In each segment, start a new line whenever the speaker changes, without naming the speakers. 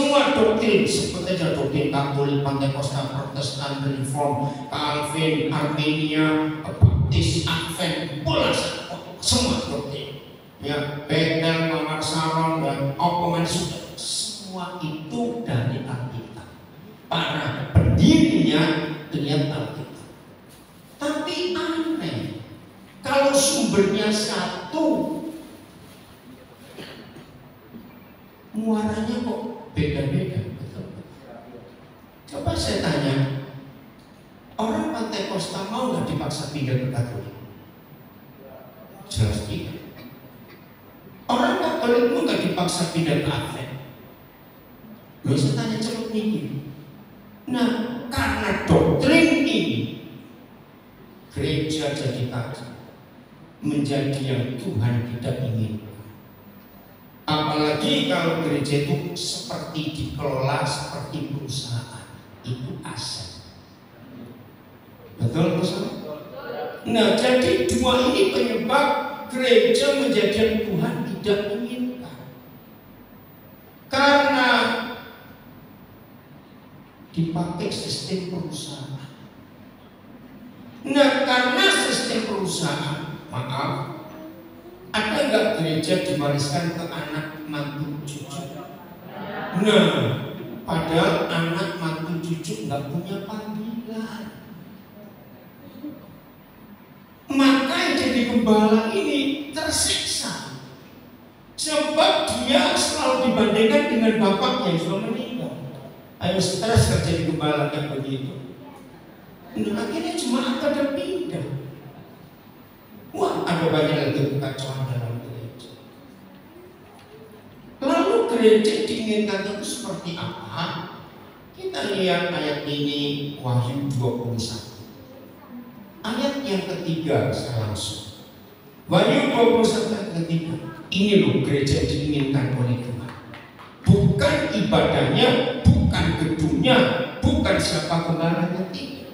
semua doktrin seperti ada doktrin Katolik, Pentakosta, Protestan, Reform, Calvin, Armenia, Baptis, Advent, bolas semua doktrin. Ya, Bethel, Mawar Saron dan omongan sudah semua itu dari Alkitab. Para pendirinya lihat Alkitab. Tapi aneh, kalau sumbernya satu, muaranya kok beda-beda. Coba saya tanya, orang Pentakosta mau nggak dipaksa pindah ke Katolik? Jelas tidak. Orang Katolik mau nggak dipaksa pindah ke Advent? Loh, saya tanya cepat nih. Nah, karena doktrin ini, gereja jadi kacau, menjadi yang Tuhan tidak inginkan. Apalagi kalau gereja itu seperti dikelola seperti perusahaan, itu aset. Betul betul. Nah, jadi dua ini penyebab gereja menjadi yang Tuhan tidak inginkan. Karena dipakai sistem perusahaan. Nah, karena sistem perusahaan, maaf, ada nggak gereja diwariskan ke anak mantu cucu? Nah, padahal anak mantu cucu nggak punya panggilan. Maka yang jadi gembala ini tersiksa, sebab dia selalu dibandingkan dengan bapaknya yang sudah meninggal. Ayo stres kerja di gembala yang begitu. Nah, akhirnya cuma ada pindah. Wah, ada banyak lagi kekacauan dalam gereja. Lalu gereja diinginkan itu seperti apa? Kita lihat ayat ini, Wahyu 21. Ayat yang ketiga saya langsung. Wahyu 21 ayat ketiga. Ini loh gereja diinginkan oleh Tuhan. Bukan ibadahnya, bukan gedungnya, bukan siapa gembalanya, tidak.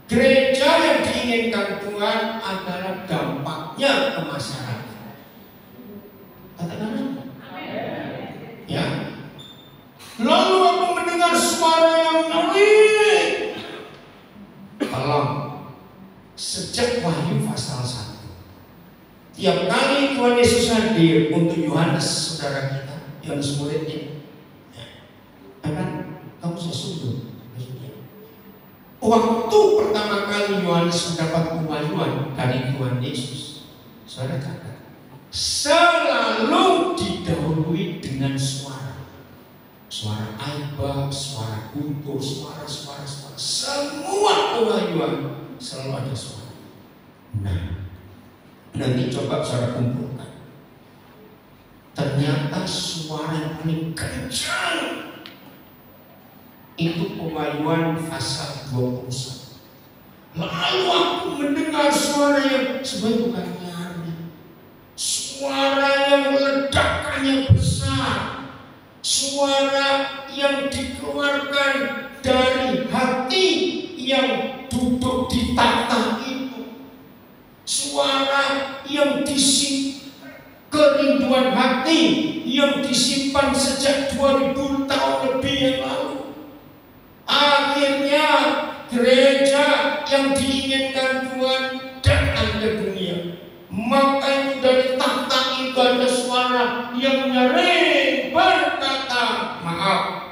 Gereja yang diinginkan Tuhan adalah dampaknya ke masyarakat. Katakan ya. Lalu aku mendengar suara yang nyaring. Tolong, sejak Wahyu pasal 1, tiap kali Tuhan Yesus hadir untuk Yohanes, saudara kita, Yohanes muridnya, kamu sesuatu. Waktu pertama kali Yohanes mendapat pewahyuan dari Tuhan Yesus, saudara catat, selalu didahului dengan suara aibah, suara guntur, suara. Semua pewahyuan selalu ada suara. Nah, nanti coba saudara kumpulkan. Ternyata suara yang paling kencang itu pewahyuan pasal 21. Lalu aku mendengar suara yang sebenarnya bukan nyaring, suara yang ledakannya besar, suara yang dikeluarkan dari hati yang duduk di tahta itu, suara yang kerinduan hati yang disimpan sejak 2000 tahun lebih yang lalu. Akhirnya gereja yang diinginkan Tuhan datang ke dunia. Maka itu dari tahta itu ada suara yang nyaring berkata, maaf,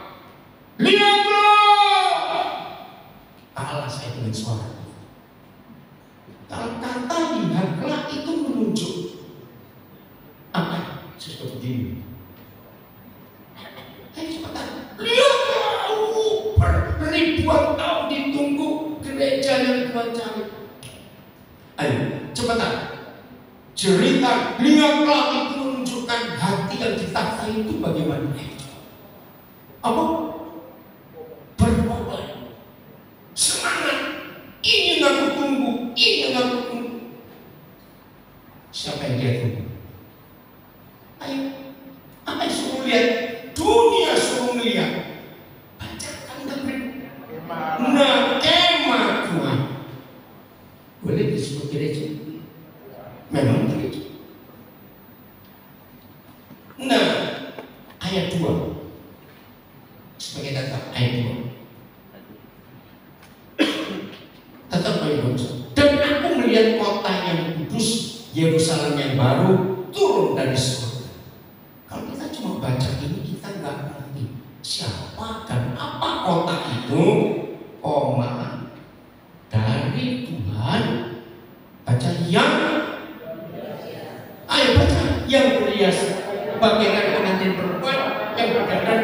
lihatlah. Allah saya dengan suara. Kalau kata lihatlah itu menunjuk apa? Seperti ini. Ayo cepetan, lihatlah. Ribuan tahun ditunggu gereja yang Tuhan cari. Ayo cepetan, cerita lihatlah itu menunjukkan hati yang ditata itu bagaimana. Apa? Berbuat semangat. Ini yang aku tunggu, ini yang aku tunggu. Siapa yang dia tunggu? Ayo, apa yang suruh lihat? Dunia suruh melihat. Nah, kemah Tuhan boleh disebut gereja? Memang gereja. Nah, ayat 2. sebagai tetap ayat 2. Tetap ayat 2. Dan aku melihat kota yang kudus, Yerusalem yang baru turun dari surga. Kalau kita cuma baca ini, kita nggak ngerti siapa dan apa kota itu. Dari Tuhan. Baca yang, ayo baca yang berhias bagaikan pengantin perempuan yang berdandan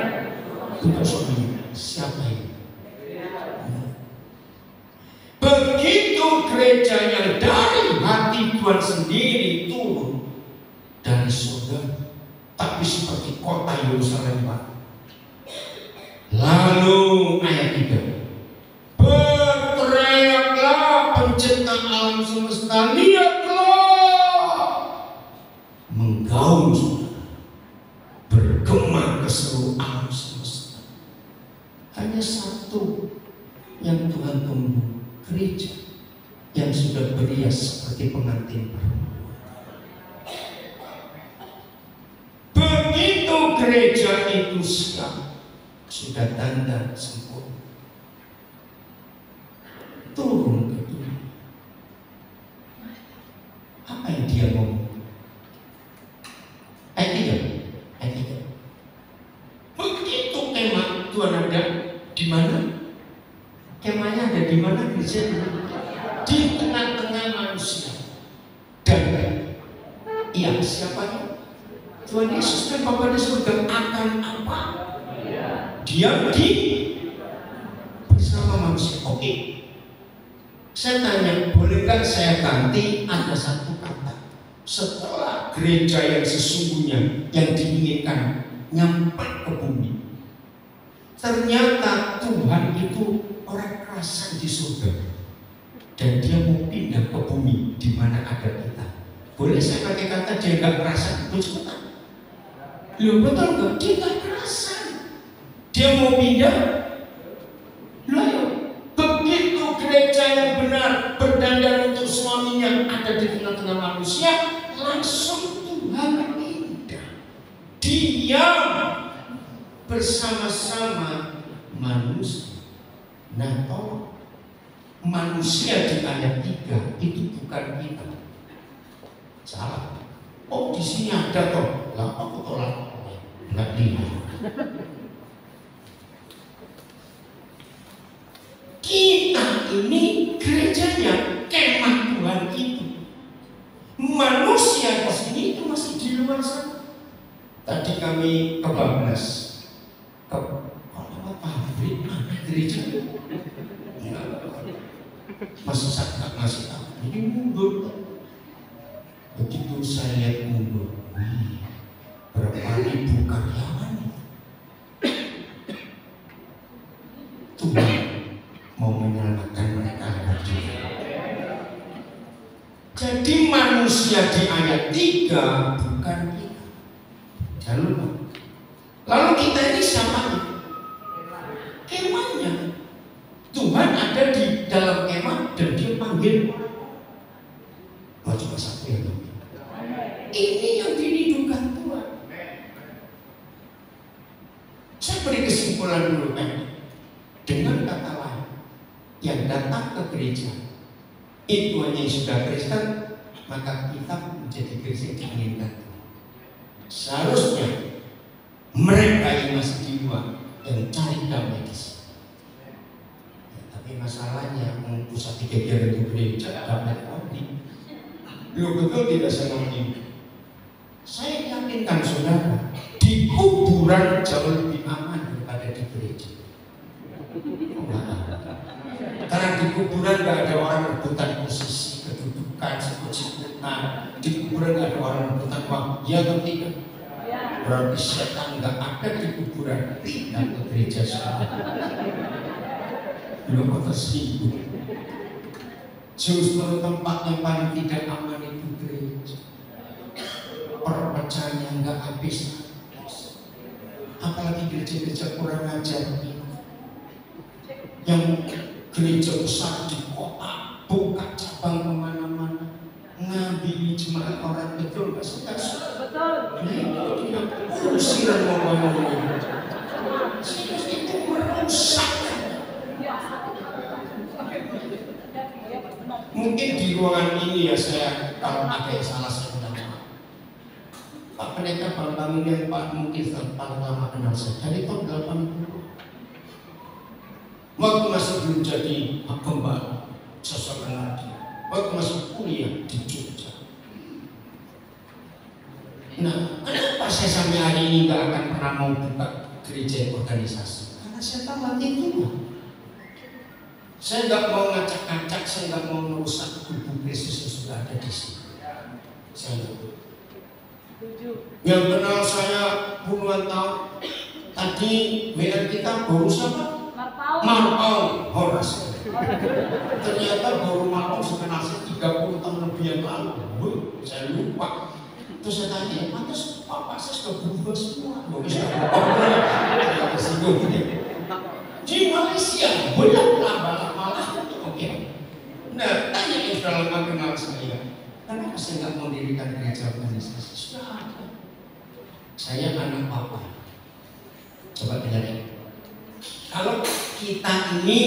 untuk suaminya. Siapa ini? Begitu gereja yang dari hati Tuhan sendiri turun dari surga, tapi seperti kota Yerusalem baru. Lalu ayat 3, berteriaklah pencipta alam semesta, lihatlah, menggaung saudara, bergema ke seluruh alam semesta. Hanya satu yang Tuhan tunggu, gereja yang sudah berhias seperti pengantin perempuan. Begitu gereja itu siap, sudah tanda sempurna, turun ke dunia. Apa yang dia ngomong? Ayat 3. Begitu kemah Tuhan ada di mana? Kemahnya ada di mana? Di tengah-tengah manusia. Dan iya, siapa? Tuhan Yesus dan Bapa di surga akan apa? Diam di bersama manusia. Oke. Saya tanya, bolehkah saya ganti ada satu kata setelah gereja yang sesungguhnya yang diinginkan nyampe ke bumi? Ternyata Tuhan itu orang kerasan di surga dan dia mau pindah ke bumi di mana ada kita. Boleh saya pakai kata dia nggak kerasan? Betul? Betul nggak? Dia nggak kerasan. Dia mau pindah. Lalu begitu gereja yang benar berdandan untuk suaminya ada di tengah-tengah manusia, langsung Tuhan pindah. Diam bersama-sama manusia. Nah, manusia di ayat 3 itu bukan kita. Salah. Oh, di sini ada toh. Lah, aku tolak. Enggak dia. Kita ini gerejanya, kemah Tuhan itu. Manusia di sini itu masih di luar sana. Tadi kami ke Bablas. Kalau pabrik ada gereja. Masa saya ngasih tahu. Ini mundur. Begitu saya lihat mundur, berapa ribu karyawan. Tuhan mau menyelamatkan mereka lagi. Jadi manusia di ayat 3 bukan kita. Jangan lupa. Lalu kita ini siapa? Kemahnya. Tuhan ada di dalam kemah dan dia panggil. Oh, cuma satu yang tahu. Ini yang dirindukan Tuhan. Saya beri kesimpulan dulu. Dengan kata lain, yang datang ke gereja itu hanya yang sudah Kristen, maka kita menjadi gereja yang diinginkan. Seharusnya mereka yang masih di luar yang cari damai di sini. Tapi masalahnya pusat kegiatan itu gereja damai kami. Betul tidak saya ngomong. Saya yakinkan saudara, di kuburan jauh lebih aman daripada di gereja. Karena di kuburan gak ada orang rebutan posisi, kedudukan, sikut-sikutan. Di kuburan gak ada orang rebutan uang. Ya atau tidak? Berarti setan gak ada di kuburan. Pindah ke gereja semua. Belum kau tersinggung. Justru tempat yang paling tidak aman itu gereja. Perpecahan yang gak habis. Apalagi gereja-gereja kurang ajar ini. Yang gereja besar di kota, buka cabang kemana-mana, ngambil jemaat orang betul nggak suka? Betul. Usiran ngomong-ngomong. Serius itu rusak. Mungkin di ruangan ini ya saya kalau ada yang salah saya minta maaf. Pak Pendeta Bambang ini Pak mungkin paling lama kenal saya dari tahun 80. Waktu masih belum jadi gembala, sosok lagi. Waktu masih kuliah di Jogja. Nah, kenapa saya sampai hari ini nggak akan pernah mau buka gereja organisasi? Karena saya tahu hati itu. Saya nggak mau ngacak-ngacak, saya nggak mau merusak tubuh Kristus yang sudah ada di sini. Saya nggak mau. Yang kenal saya puluhan tahun, tadi WA kita baru siapa? Marpau Horas. Ternyata baru Marpau sekenal saya 30 tahun lebih yang lalu. Saya lupa. Terus saya tanya, pantas Pak saya sudah berubah semua. Saya tersinggung. Di Malaysia, belum lama-lama. Oke. Nah, tanya yang sudah lama kenal saya. Kenapa saya nggak mau dirikan gereja organisasi? Sudah ada. Saya anak papa. Coba dengar. Kalau kita ini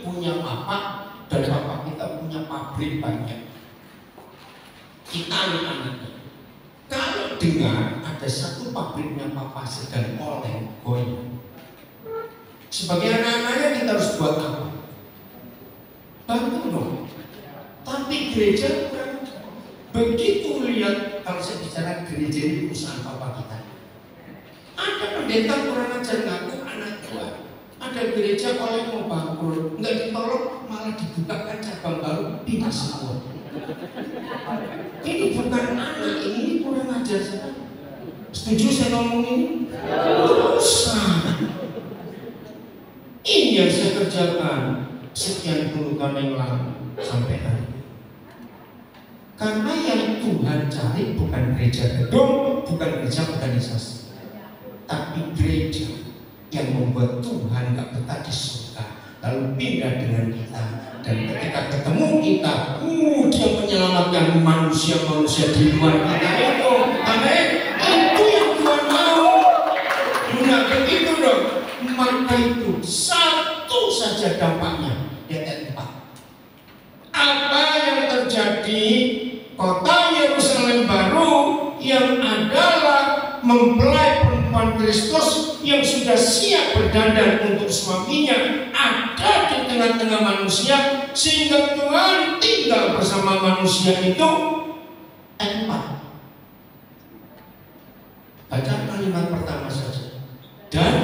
punya papa dan papa kita punya pabrik banyak, kita anak-anaknya. Kalau dengar ada satu pabriknya papa sedang oleng goyang, sebagai anak-anaknya kita harus buat apa? Bantu dong. Tapi gereja begitu lihat, kalau saya bicara gereja ini usaha papa kita. Ada pendeta kurang ajar ngaku anak tua. Ada gereja oleh mau bangkrut, nggak ditolong malah dibukakan cabang baru pindah semua. Ini bukan anak, ini kurang ajar saya. Setuju saya ngomong ini? Dosa. Ini yang saya kerjakan sekian puluh tahun yang lalu sampai hari ini. Karena yang Tuhan cari bukan gereja gedung, bukan gereja organisasi, tapi gereja yang membuat Tuhan gak betah di surga, lalu pindah dengan kita, dan ketika ketemu kita, dia menyelamatkan manusia-manusia di luar kita itu. Amin. Itu yang Tuhan mau. Nah begitu dong. Maka itu satu saja dampaknya di ayat 4. Apa yang terjadi? Kota Yerusalem baru yang adalah mempelai perempuan Kristus yang sudah siap berdandan untuk suaminya ada di tengah-tengah manusia, sehingga Tuhan tinggal bersama manusia itu. Ayat 4. Baca kalimat pertama saja. Dan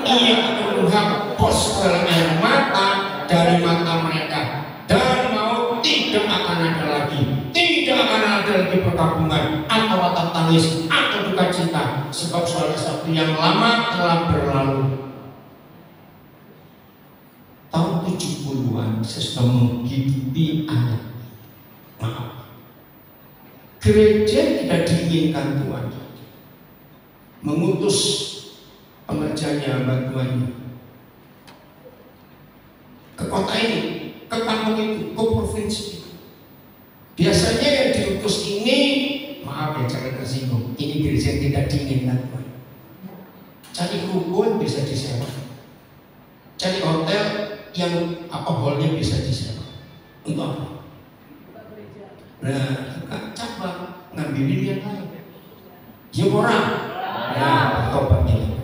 ia akan menghapus segala air mata dari mata mereka, dan maut tidak akan ada lagi. Tidak akan ada lagi perkabungan atau ratap tangis atau duka cita, sebab suara sabtu yang lama telah berlalu. Tahun 70-an saya sudah menghidupi anak. Maaf, gereja tidak diinginkan Tuhan mengutus pengerjanya hamba Tuhan ke kota ini, ke kampung itu, ke provinsi itu. Biasanya yang diutus ini, maaf ya jangan tersinggung, ini gereja yang tidak diinginkan Tuhan. Cari rukun bisa disewa, cari hotel yang hallnya bisa disewa. Untuk apa? Nah, cabang ngambilin yang lain. Ya orang. Nah, tobatnya.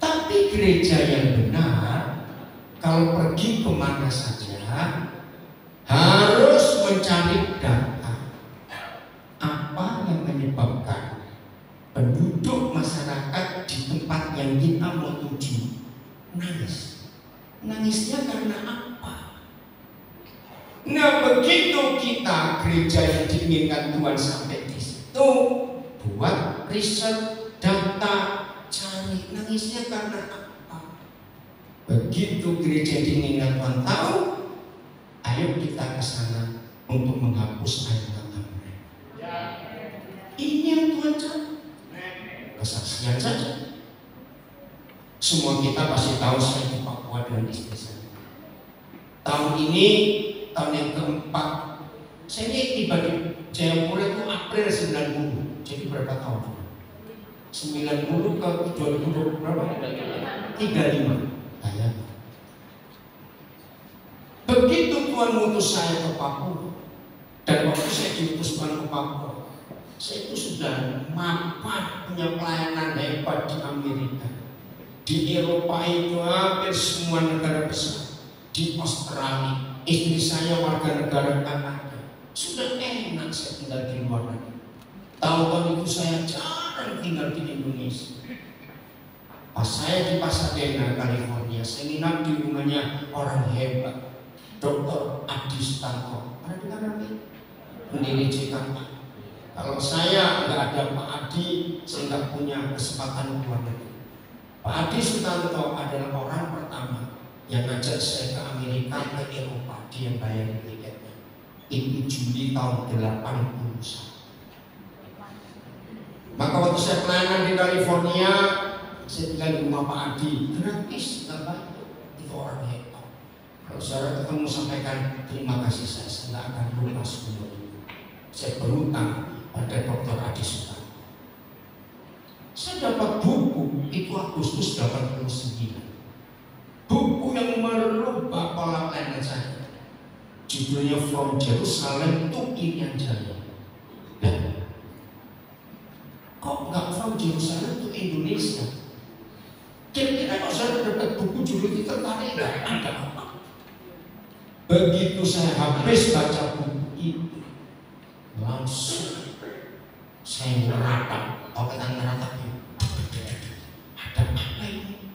Tapi gereja yang benar, kalau pergi kemana saja, harus mencari data apa yang menyebabkan penduduk masyarakat di tempat yang kita mau tuju nangis. Nangisnya karena apa? Nah begitu kita gereja yang diinginkan Tuhan sampai di situ, buat riset, data, cari nangisnya karena apa? Begitu gereja diinginkan Tuhan tahu, ayo kita ke sana untuk menghapus air mata mereka. Ini yang Tuhan cari. Kesaksian saja. Semua kita pasti tahu saya di Papua dengan istri saya. Tahun ini tahun yang keempat. Saya ini tiba di Jayapura itu April 90. Jadi berapa tahun? 90 ke 2000 berapa? 35. saya. Begitu Tuhan mengutus saya ke Papua, dan waktu saya diutus Tuhan ke Papua, saya itu sudah mapan punya pelayanan hebat di Amerika. Di Eropa itu hampir semua negara besar. Di Australia, istri saya warga negara Kanada. Sudah enak saya tinggal di luar negeri. Tahun-tahun itu saya jarang tinggal di Indonesia. Pas saya di Pasadena, California, saya nginap di rumahnya orang hebat, Dr. Adi Sutanto. Pernah dengar nanti? Pendiri JKP. Kalau saya nggak ada Pak Adi, saya nggak punya kesempatan keluar negeri. Pak Adi Sutanto adalah orang pertama yang ngajak saya ke Amerika, ke Eropa. Dia bayar tiketnya. Itu Juli tahun 81. Maka waktu saya pelayanan di California, saya tinggal di rumah Pak Adi, gratis, nggak bayar. Itu orang hebat. Kalau saudara ketemu sampaikan terima kasih, saya nggak akan lupa semua itu. Saya berutang pada Dr. Adi Sutanto. Saya dapat buku itu Agustus 89. Buku yang merubah pola pelayanan saya. Judulnya From Jerusalem to Irian Jaya. Kok nggak from Jerusalem to Indonesia? Kira-kira kalau saya dapat buku judul itu tertarik nggak? Ada apa? Begitu saya habis baca buku itu, langsung saya meratap. Tahu kita meratap ya? Ada apa ini?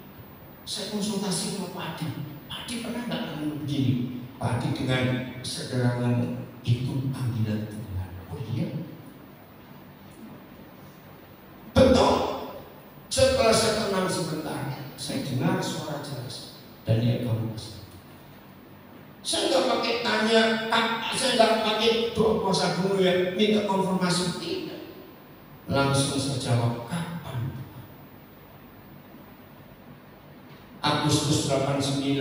Saya konsultasi sama Pak Adi. Pak Adi pernah nggak ngomong begini? Pak Adi dengan sederhana itu panggilan Tuhan. Oh iya. Betul. Setelah saya tenang sebentar, saya dengar suara jelas dan dia kamu pesan. Saya nggak pakai tanya, saya nggak pakai doa puasa dulu ya, minta konfirmasi, tidak. Langsung saya jawab, kapan? Agustus 89,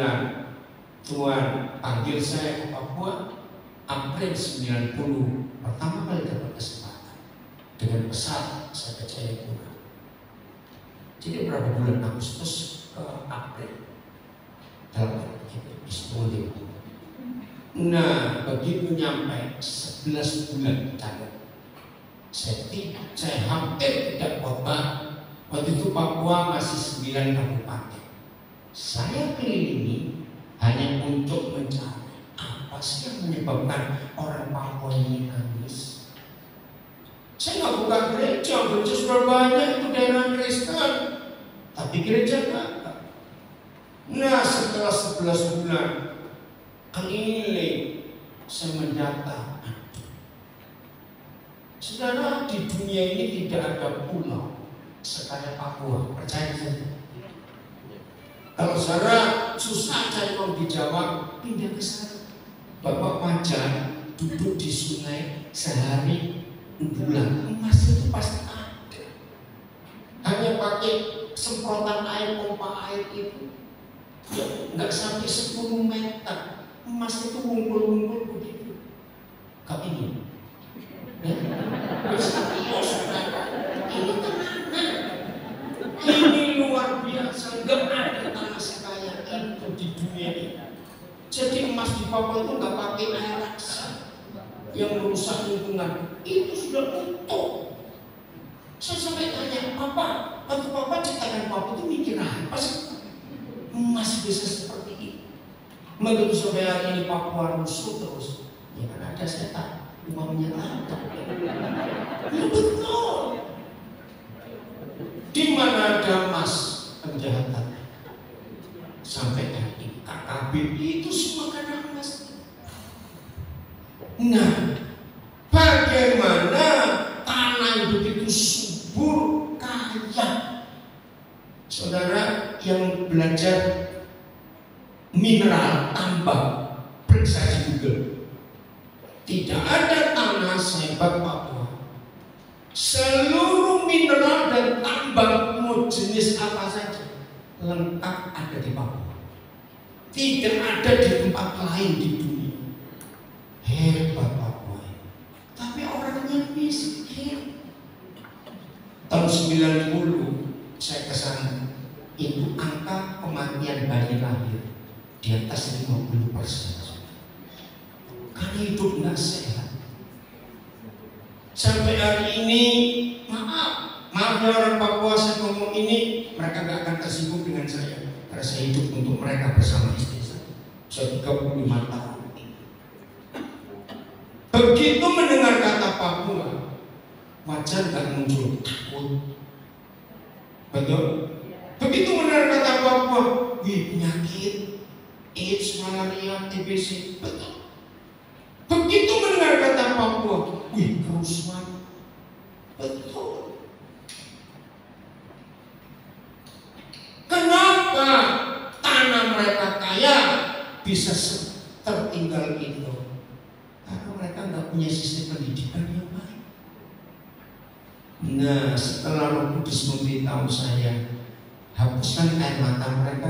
Tuhan panggil saya ke Papua. April 90, pertama kali dapat kesempatan dengan pesawat saya ke Jayapura. Jadi berapa bulan Agustus ke April dalam itu. Nah, begitu nyampe 11 bulan catat, saya hampir tidak khotbah. Waktu itu Papua masih 9 kabupaten. Saya kelilingi hanya untuk mencari apa sih yang menyebabkan orang Papua ini nangis. Saya nggak buka gereja sudah banyak itu daerah Kristen, tapi gereja nggak. Nah, setelah 11 bulan keliling, saya mendata. Saudara, di dunia ini tidak ada pulau sekaya Papua, percaya saja. Kalau saudara susah cari orang di Jawa, pindah ke sana. Bapak wajar duduk di sungai sehari bulan, emas itu pasti ada. Hanya pakai semprotan air, pompa air itu ya, nggak sampai 10 meter, emas itu ngumpul-ngumpul begitu. Kau ini ya, ini tenang, ini luar biasa, nggak ada tanah sekaya itu di dunia ini. Jadi emas di Papua itu nggak pakai air raksa yang merusak lingkungan, itu sudah utuh. Saya sampai tanya, waktu Papa ciptakan Papua itu mikir apa sih? Emas bisa seperti ini. Begitu sampai hari ini Papua rusuh terus, ya kan ada setan, uangnya ada. Ya betul. Di mana ada emas penjahatan? Sampai hari ini KKB itu semua karena emas. Nah, bagaimana tanah yang begitu subur, kaya? Saudara yang belajar mineral tambang, periksa di Google. Tidak ada tanah sehebat Papua. Seluruh mineral dan tambang mau jenis apa saja lengkap ada di Papua. Tidak ada di tempat lain di dunia. Hebat Papua. Tapi orangnya miskin. Tahun 90 saya ke sana. Itu angka kematian kematian bayi lahir di atas 50%. Karena hidup nggak sehat. Sampai hari ini, maaf ya orang Papua, saya ngomong ini, mereka nggak akan tersinggung dengan saya. Karena saya hidup untuk mereka bersama istri saya. Saya 35 tahun. Begitu mendengar kata Papua, wajar nggak muncul takut? Betul? Begitu mendengar kata Papua, wih, penyakit, AIDS, malaria, TBC, betul. Begitu mendengar kata Papua, wih, kerusuhan, betul. Kenapa tanah mereka kaya bisa tertinggal itu? Karena mereka nggak punya sistem pendidikan yang baik. Nah, setelah Roh Kudus memberitahu saya, hapuskan air mata mereka